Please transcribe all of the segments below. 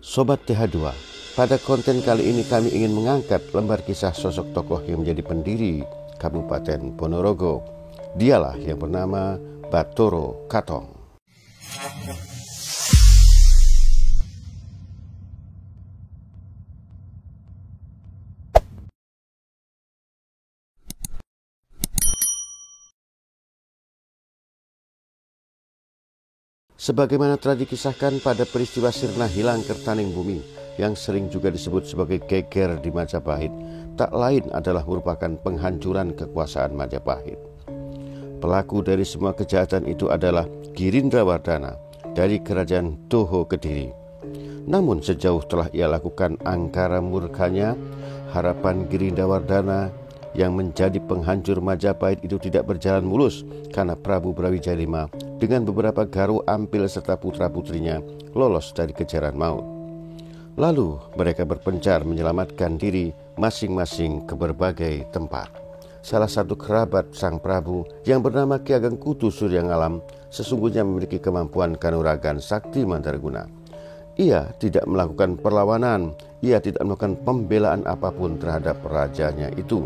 Sobat TH2, pada konten kali ini kami ingin mengangkat lembar kisah sosok tokoh yang menjadi pendiri Kabupaten Ponorogo. Dialah yang bernama Bathara Katong. Sebagaimana telah dikisahkan pada peristiwa sirna hilang kertaning bumi yang sering juga disebut sebagai geger di Majapahit, tak lain adalah merupakan penghancuran kekuasaan Majapahit. Pelaku dari semua kejahatan itu adalah Girindrawardhana dari kerajaan Toho Kediri. Namun sejauh telah ia lakukan angkara murkanya, harapan Girindrawardhana yang menjadi penghancur Majapahit itu tidak berjalan mulus karena Prabu Brawijaya dengan beberapa garu ampil serta putra-putrinya lolos dari kejaran maut. Lalu mereka berpencar menyelamatkan diri masing-masing ke berbagai tempat. Salah satu kerabat sang Prabu yang bernama Ki Ageng Kutu Suryangalam sesungguhnya memiliki kemampuan kanuragan sakti mandraguna. Ia tidak melakukan perlawanan, ia tidak melakukan pembelaan apapun terhadap rajanya itu.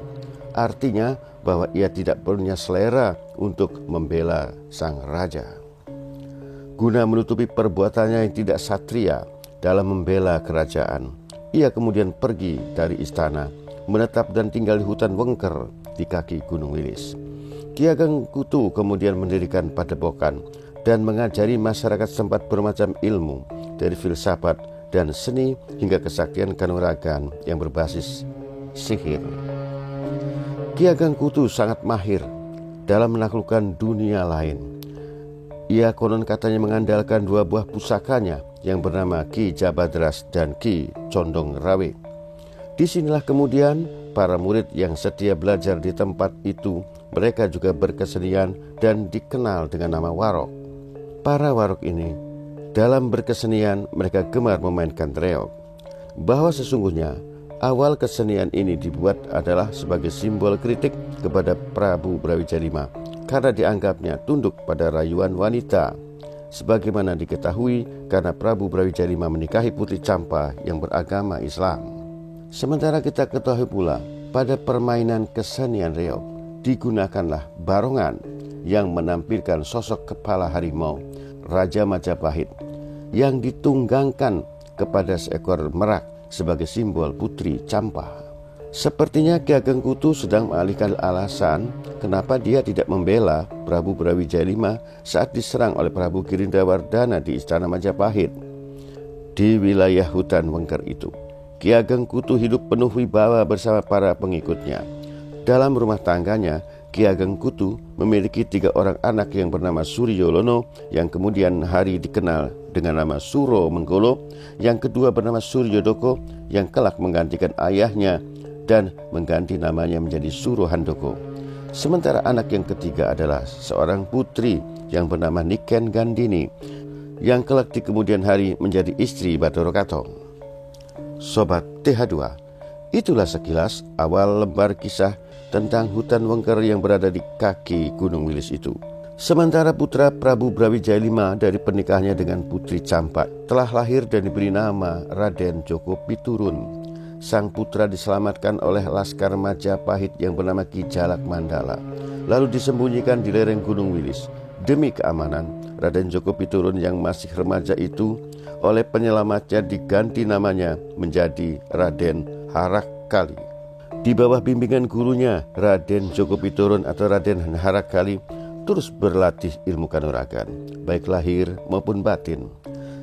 Artinya bahwa ia tidak punya selera untuk membela sang raja. Guna menutupi perbuatannya yang tidak satria dalam membela kerajaan, ia kemudian pergi dari istana, menetap dan tinggal di hutan Wengker di kaki Gunung Wilis. Ki Ageng Kutu kemudian mendirikan padepokan dan mengajari masyarakat setempat bermacam ilmu, dari filsafat dan seni hingga kesaktian kanuragan yang berbasis sihir. Ki Ageng Kutu sangat mahir dalam menaklukkan dunia lain. Ia konon katanya mengandalkan dua buah pusakanya yang bernama Ki Jabadras dan Ki Condong Rawe. Disinilah kemudian para murid yang setia belajar di tempat itu, mereka juga berkesenian dan dikenal dengan nama warok. Para warok ini dalam berkesenian mereka gemar memainkan reog. Bahwa sesungguhnya awal kesenian ini dibuat adalah sebagai simbol kritik kepada Prabu Brawijaya karena dianggapnya tunduk pada rayuan wanita. Sebagaimana diketahui karena Prabu Brawijaya menikahi Putri Campa yang beragama Islam. Sementara kita ketahui pula pada permainan kesenian reog digunakanlah barongan yang menampilkan sosok kepala harimau Raja Majapahit yang ditunggangkan kepada seekor merak sebagai simbol Putri Campa. Sepertinya Ki Ageng Kutu sedang mengalihkan alasan kenapa dia tidak membela Prabu Brawijaya saat diserang oleh Prabu Girindrawardhana di Istana Majapahit. Di wilayah hutan Wengker itu, Ki Ageng Kutu hidup penuh wibawa bersama para pengikutnya. Dalam rumah tangganya, Ki Ageng Kutu memiliki 3 orang anak yang bernama Suryolono, yang kemudian hari dikenal dengan nama Suro Menggolo, yang kedua bernama Suryodoko yang kelak menggantikan ayahnya dan mengganti namanya menjadi Suro Handoko. Sementara anak yang ketiga adalah seorang putri yang bernama Niken Gandini yang kelak di kemudian hari menjadi istri Bathara Katong. Sobat TH2, itulah sekilas awal lembar kisah tentang hutan Wengker yang berada di kaki Gunung Wilis itu. Sementara putra Prabu Brawijaya dari pernikahannya dengan Putri Campa telah lahir dan diberi nama Raden Djoko Piturun. Sang putra diselamatkan oleh laskar Majapahit yang bernama Ki Jalak Mandala, lalu disembunyikan di lereng Gunung Wilis. Demi keamanan, Raden Djoko Piturun yang masih remaja itu oleh penyelamatnya diganti namanya menjadi Raden Harakali. Di bawah bimbingan gurunya, Raden Djoko Piturun atau Raden Harakali terus berlatih ilmu kanuragan, baik lahir maupun batin.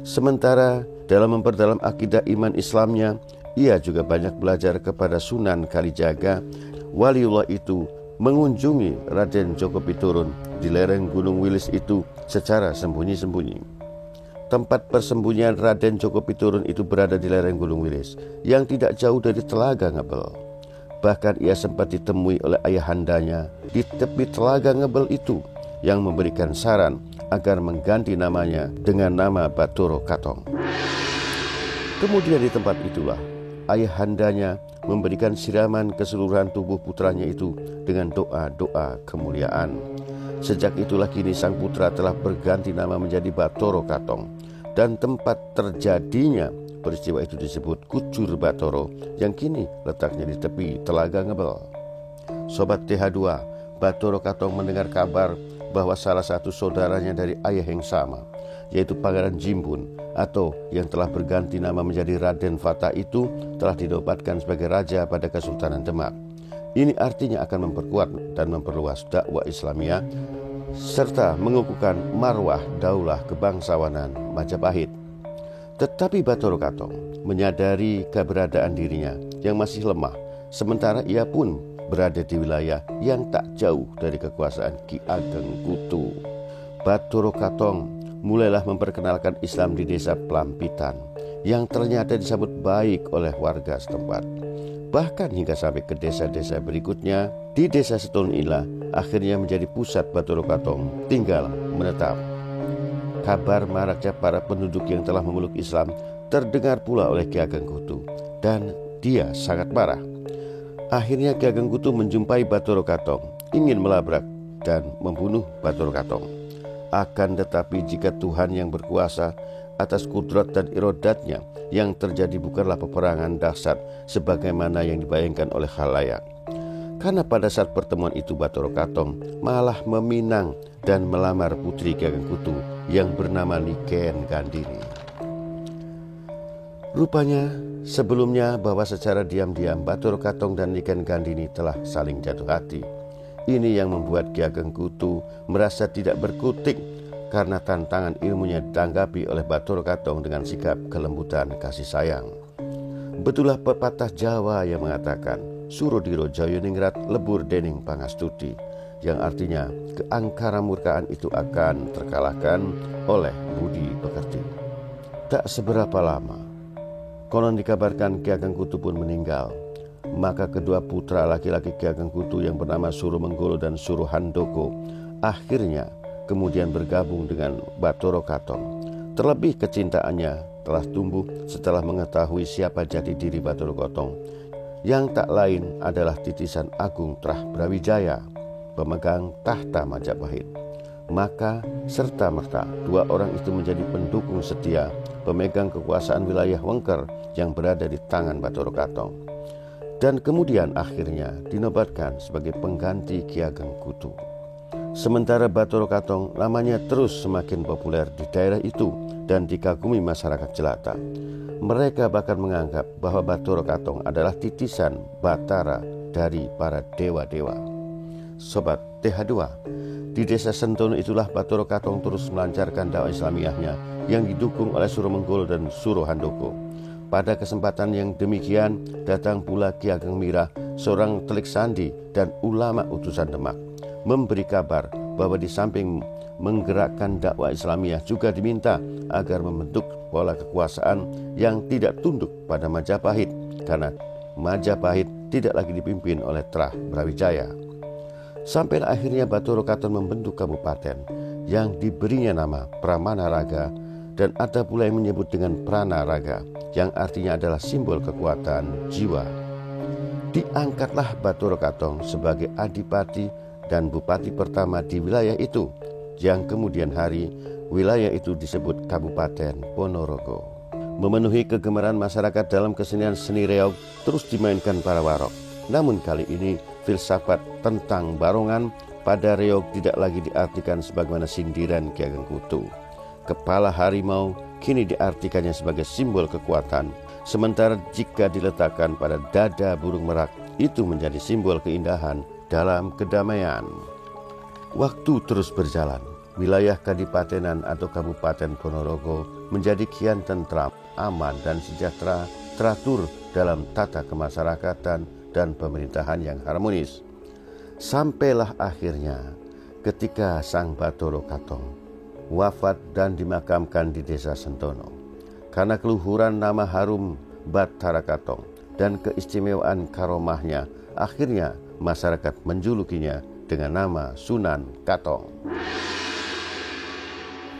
Sementara dalam memperdalam akidah iman Islamnya, ia juga banyak belajar kepada Sunan Kalijaga. Waliullah itu mengunjungi Raden Djoko Piturun di lereng Gunung Wilis itu secara sembunyi-sembunyi. Tempat persembunyian Raden Djoko Piturun itu berada di lereng Gunung Wilis yang tidak jauh dari Telaga Ngebel. Bahkan ia sempat ditemui oleh ayahandanya di tepi Telaga Ngebel itu yang memberikan saran agar mengganti namanya dengan nama Bathara Katong. Kemudian di tempat itulah ayahandanya memberikan siraman keseluruhan tubuh putranya itu dengan doa-doa kemuliaan. Sejak itulah kini sang putra telah berganti nama menjadi Bathara Katong, dan tempat terjadinya peristiwa itu disebut Kucur Batoro yang kini letaknya di tepi Telaga Ngebel. Sobat TH2, Batoro Katong mendengar kabar bahwa salah satu saudaranya dari ayah yang sama, yaitu Pangeran Jimbun atau yang telah berganti nama menjadi Raden Fata itu telah dinobatkan sebagai raja pada Kesultanan Demak. Ini artinya akan memperkuat dan memperluas dakwah Islamiyah serta mengukuhkan marwah daulah kebangsawanan Majapahit. Tetapi Batoro Katong menyadari keberadaan dirinya yang masih lemah, sementara ia pun berada di wilayah yang tak jauh dari kekuasaan Ki Ageng Kutu. Batoro Katong mulailah memperkenalkan Islam di desa Pelampitan yang ternyata disambut baik oleh warga setempat. Bahkan hingga sampai ke desa-desa berikutnya, di desa Seton inilah akhirnya menjadi pusat Batoro Katong tinggal menetap. Kabar maraknya para penduduk yang telah memeluk Islam terdengar pula oleh Ki Ageng Kutu dan dia sangat marah. Akhirnya Ki Ageng Kutu menjumpai Batoro Katong, ingin melabrak dan membunuh Batoro Katong. Akan tetapi jika Tuhan yang berkuasa atas kudrat dan irodatnya, yang terjadi bukanlah peperangan dahsyat sebagaimana yang dibayangkan oleh khalayak. Karena pada saat pertemuan itu Batoro Katong malah meminang dan melamar putri Ki Ageng Kutu yang bernama Niken Gandini. Rupanya sebelumnya bahwa secara diam-diam Batoro Katong dan Niken Gandini telah saling jatuh hati. Ini yang membuat Ki Ageng Kutu merasa tidak berkutik karena tantangan ilmunya ditanggapi oleh Batoro Katong dengan sikap kelembutan kasih sayang. Betullah pepatah Jawa yang mengatakan Surodiro Jayaningrat lebur dening pangastuti, yang artinya keangkara murkaan itu akan terkalahkan oleh budi pekerti. Tak seberapa lama, konon dikabarkan Ki Ageng Kutu pun meninggal. Maka kedua putra laki-laki Ki Ageng Kutu yang bernama Surumenggolo dan Suruhandoko akhirnya kemudian bergabung dengan Batoro Katong. Terlebih kecintaannya telah tumbuh setelah mengetahui siapa jati diri Batoro Katong, yang tak lain adalah titisan Agung Trah Brawijaya, pemegang tahta Majapahit. Maka serta-merta dua orang itu menjadi pendukung setia pemegang kekuasaan wilayah Wengker yang berada di tangan Batoro Katong, dan kemudian akhirnya dinobatkan sebagai pengganti Ki Ageng Kutu. Sementara Batoro Katong namanya terus semakin populer di daerah itu dan dikagumi masyarakat jelata. Mereka bahkan menganggap bahwa Batoro Katong adalah titisan Batara dari para dewa-dewa. Sobat TH2, di desa Sentono itulah Batoro Katong terus melancarkan dakwah Islamiyahnya yang didukung oleh Surumenggolo dan Suruhandoko. Pada kesempatan yang demikian datang pula Ki Ageng Mirah, seorang telik sandi dan ulama utusan Demak, memberi kabar bahwa di samping menggerakkan dakwah Islamiyah juga diminta agar membentuk pola kekuasaan yang tidak tunduk pada Majapahit, karena Majapahit tidak lagi dipimpin oleh Trah Brawijaya. Sampailah akhirnya Batoro Katong membentuk kabupaten yang diberinya nama Pramanaraga, dan ada pula yang menyebut dengan Pranaraga, yang artinya adalah simbol kekuatan jiwa. Diangkatlah Batoro Katong sebagai adipati dan bupati pertama di wilayah itu, yang kemudian hari wilayah itu disebut Kabupaten Ponorogo. Memenuhi kegemaran masyarakat dalam kesenian seni reog terus dimainkan para warok. Namun kali ini filsafat tentang barongan pada reog tidak lagi diartikan sebagaimana sindiran Ki Ageng Kutu. Kepala harimau kini diartikannya sebagai simbol kekuatan, sementara jika diletakkan pada dada burung merak itu menjadi simbol keindahan dalam kedamaian. Waktu terus berjalan, wilayah Kadipatenan atau Kabupaten Ponorogo menjadi kian tentram, aman dan sejahtera, teratur dalam tata kemasyarakatan dan pemerintahan yang harmonis. Sampailah akhirnya ketika Sang Batoro Katong wafat dan dimakamkan di desa Sentono. Karena keluhuran nama harum Batara Katong dan keistimewaan karomahnya, akhirnya masyarakat menjulukinya dengan nama Sunan Katong.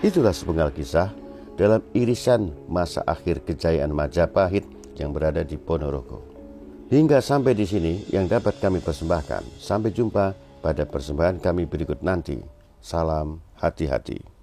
Itulah sepenggal kisah dalam irisan masa akhir kejayaan Majapahit yang berada di Ponorogo. Hingga sampai di sini yang dapat kami persembahkan. Sampai jumpa pada persembahan kami berikut nanti. Salam hati-hati.